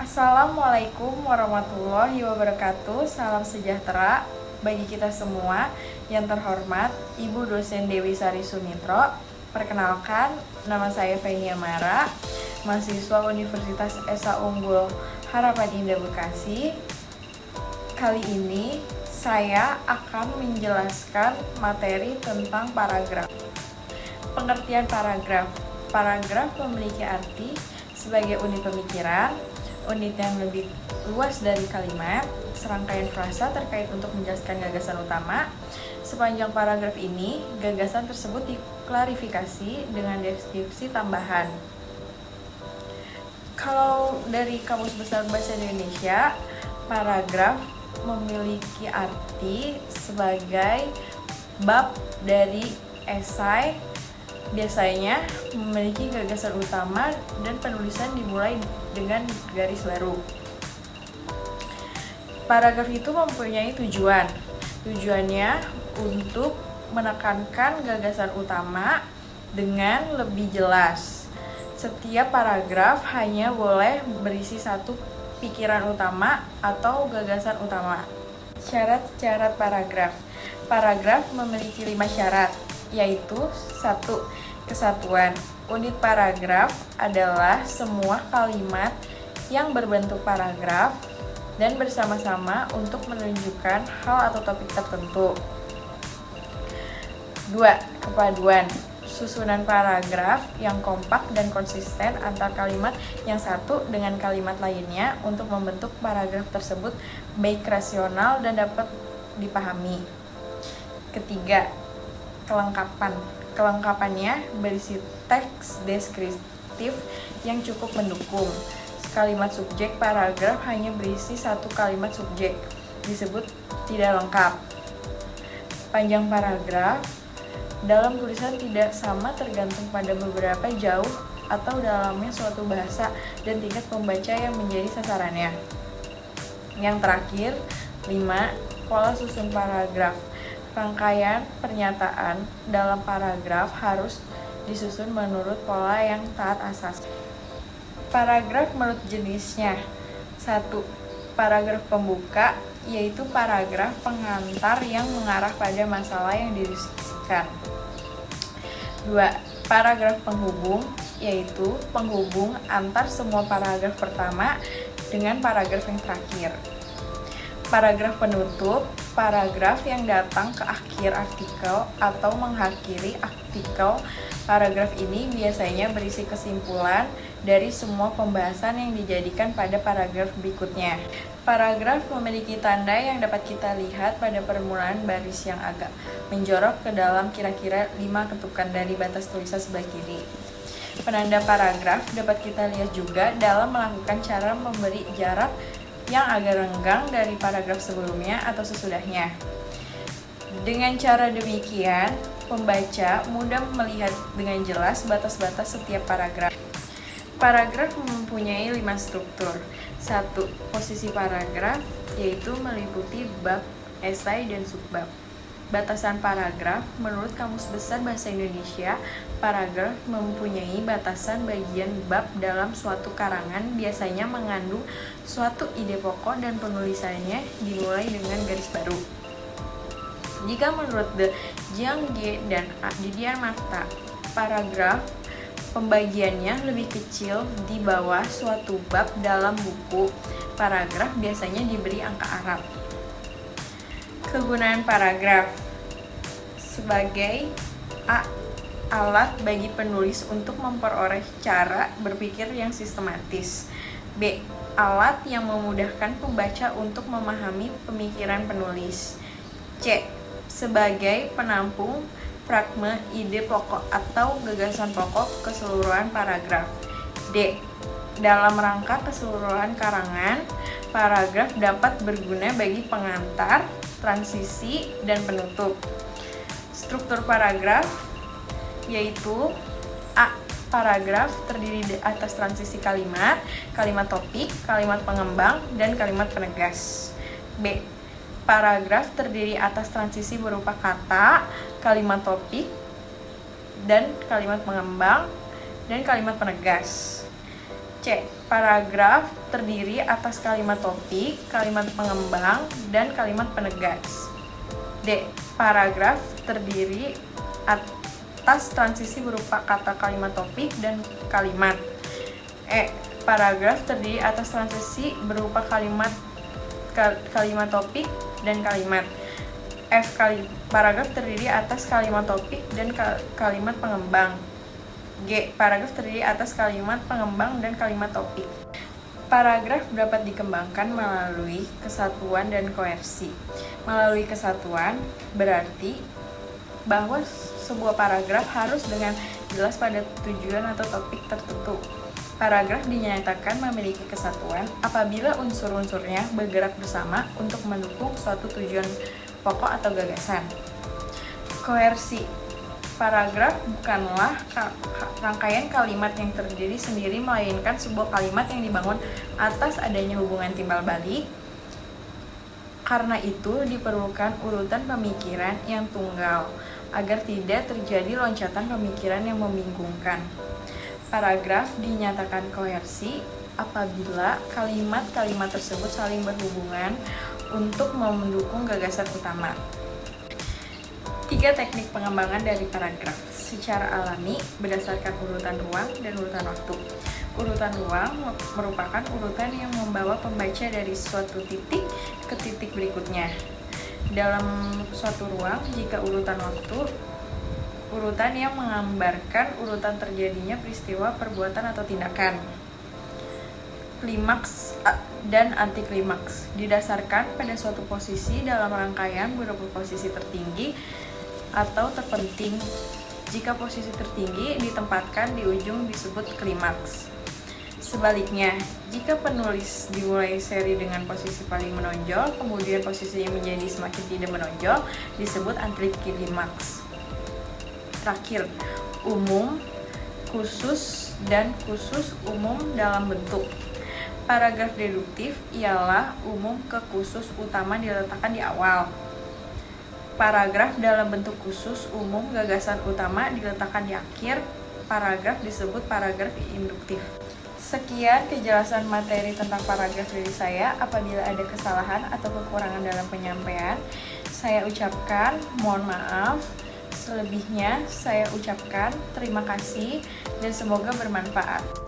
Assalamualaikum warahmatullahi wabarakatuh. Salam sejahtera bagi kita semua. Yang terhormat Ibu dosen Dewi Sari Sumitro. Perkenalkan, nama saya Feni Amara, mahasiswa Universitas Esa Unggul Harapan Indah Bekasi. Kali ini saya akan menjelaskan materi tentang paragraf. Pengertian paragraf. Paragraf memiliki arti sebagai unit pemikiran, unit yang lebih luas dari kalimat, serangkaian frasa terkait untuk menjelaskan gagasan utama. Sepanjang paragraf ini, gagasan tersebut diklarifikasi dengan deskripsi tambahan. Kalau dari Kamus Besar Bahasa Indonesia, paragraf memiliki arti sebagai bab dari esai, biasanya memiliki gagasan utama dan penulisan dimulai dengan garis baru. Paragraf itu mempunyai tujuan. Tujuannya untuk menekankan gagasan utama dengan lebih jelas. Setiap paragraf hanya boleh berisi satu pikiran utama atau gagasan utama. Syarat-syarat paragraf. Paragraf memiliki 5 syarat, yaitu 1. Kesatuan. Unit paragraf adalah semua kalimat yang berbentuk paragraf dan bersama-sama untuk menunjukkan hal atau topik tertentu. 2. Kepaduan. Susunan paragraf yang kompak dan konsisten antar kalimat yang satu dengan kalimat lainnya untuk membentuk paragraf tersebut baik rasional dan dapat dipahami. Ketiga, kelengkapan. Kelengkapannya berisi teks deskriptif yang cukup mendukung. Kalimat subjek paragraf hanya berisi satu kalimat subjek, disebut tidak lengkap. Panjang paragraf dalam tulisan tidak sama tergantung pada beberapa jauh atau dalamnya suatu bahasa dan tingkat pembaca yang menjadi sasarannya. Yang terakhir, 5. Pola susun paragraf. Rangkaian pernyataan dalam paragraf harus disusun menurut pola yang taat asas. Paragraf menurut jenisnya. 1. Paragraf pembuka, yaitu paragraf pengantar yang mengarah pada masalah yang didiskusikan. 2. Paragraf penghubung, yaitu penghubung antar semua paragraf pertama dengan paragraf yang terakhir. Paragraf penutup, paragraf yang datang ke akhir artikel atau mengakhiri artikel. Paragraf ini biasanya berisi kesimpulan dari semua pembahasan yang dijadikan pada paragraf berikutnya. Paragraf memiliki tanda yang dapat kita lihat pada permulaan baris yang agak menjorok ke dalam kira-kira 5 ketukan dari batas tulisan sebelah kiri. Penanda paragraf dapat kita lihat juga dalam melakukan cara memberi jarak yang agak renggang dari paragraf sebelumnya atau sesudahnya. Dengan cara demikian, pembaca mudah melihat dengan jelas batas-batas setiap paragraf. Paragraf mempunyai 5 struktur. 1. Posisi paragraf, yaitu meliputi bab, esai, dan subbab. Batasan paragraf, menurut Kamus Besar Bahasa Indonesia, paragraf mempunyai batasan bagian bab dalam suatu karangan biasanya mengandung suatu ide pokok dan penulisannya dimulai dengan garis baru. Jika menurut De Jiang Ge dan Didier Marta, paragraf pembagiannya lebih kecil di bawah suatu bab dalam buku, paragraf biasanya diberi angka Arab. Kegunaan paragraf sebagai alat bagi penulis untuk memperoleh cara berpikir yang sistematis. B. Alat yang memudahkan pembaca untuk memahami pemikiran penulis. C. Sebagai penampung fragmen ide pokok atau gagasan pokok keseluruhan paragraf. D. Dalam rangka keseluruhan karangan, paragraf dapat berguna bagi pengantar, transisi, dan penutup. Struktur paragraf yaitu A. Paragraf terdiri atas transisi kalimat, kalimat topik, kalimat pengembang, dan kalimat penegas. B. Paragraf terdiri atas transisi berupa kata, kalimat topik, dan kalimat pengembang, dan kalimat penegas. C. Paragraf terdiri atas kalimat topik, kalimat pengembang, dan kalimat penegas. D. Paragraf terdiri atas transisi berupa kata kalimat topik dan kalimat. E. Paragraf terdiri atas transisi berupa kalimat topik dan kalimat. F. Paragraf terdiri atas kalimat topik dan kalimat pengembang. G. Paragraf terdiri atas kalimat pengembang dan kalimat topik. Paragraf dapat dikembangkan melalui kesatuan dan koersi. Melalui kesatuan berarti bahwa sebuah paragraf harus dengan jelas pada tujuan atau topik tertentu. Paragraf dinyatakan memiliki kesatuan apabila unsur-unsurnya bergerak bersama untuk mendukung suatu tujuan pokok atau gagasan. Koersi. Paragraf bukanlah rangkaian kalimat yang terdiri sendiri, melainkan sebuah kalimat yang dibangun atas adanya hubungan timbal balik. Karena itu diperlukan urutan pemikiran yang tunggal, agar tidak terjadi loncatan pemikiran yang membingungkan. Paragraf dinyatakan koersi apabila kalimat-kalimat tersebut saling berhubungan untuk mendukung gagasan utama. 3 teknik pengembangan dari paragraf secara alami berdasarkan urutan ruang dan urutan waktu. Urutan ruang merupakan urutan yang membawa pembaca dari suatu titik ke titik berikutnya. Dalam suatu ruang, jika urutan waktu, urutan yang menggambarkan urutan terjadinya peristiwa, perbuatan, atau tindakan. Klimaks dan anti klimaks didasarkan pada suatu posisi dalam rangkaian berupa posisi tertinggi atau terpenting. Jika posisi tertinggi ditempatkan di ujung disebut klimaks. Sebaliknya, jika penulis dimulai seri dengan posisi paling menonjol, kemudian posisinya menjadi semakin tidak menonjol, disebut anti klimaks. Terakhir, umum, khusus, dan khusus umum dalam bentuk. Paragraf deduktif ialah umum ke khusus utama diletakkan di awal. Paragraf dalam bentuk khusus umum gagasan utama diletakkan di akhir. Paragraf disebut paragraf induktif. Sekian kejelasan materi tentang paragraf dari saya. Apabila ada kesalahan atau kekurangan dalam penyampaian, saya ucapkan mohon maaf. Selebihnya saya ucapkan terima kasih dan semoga bermanfaat.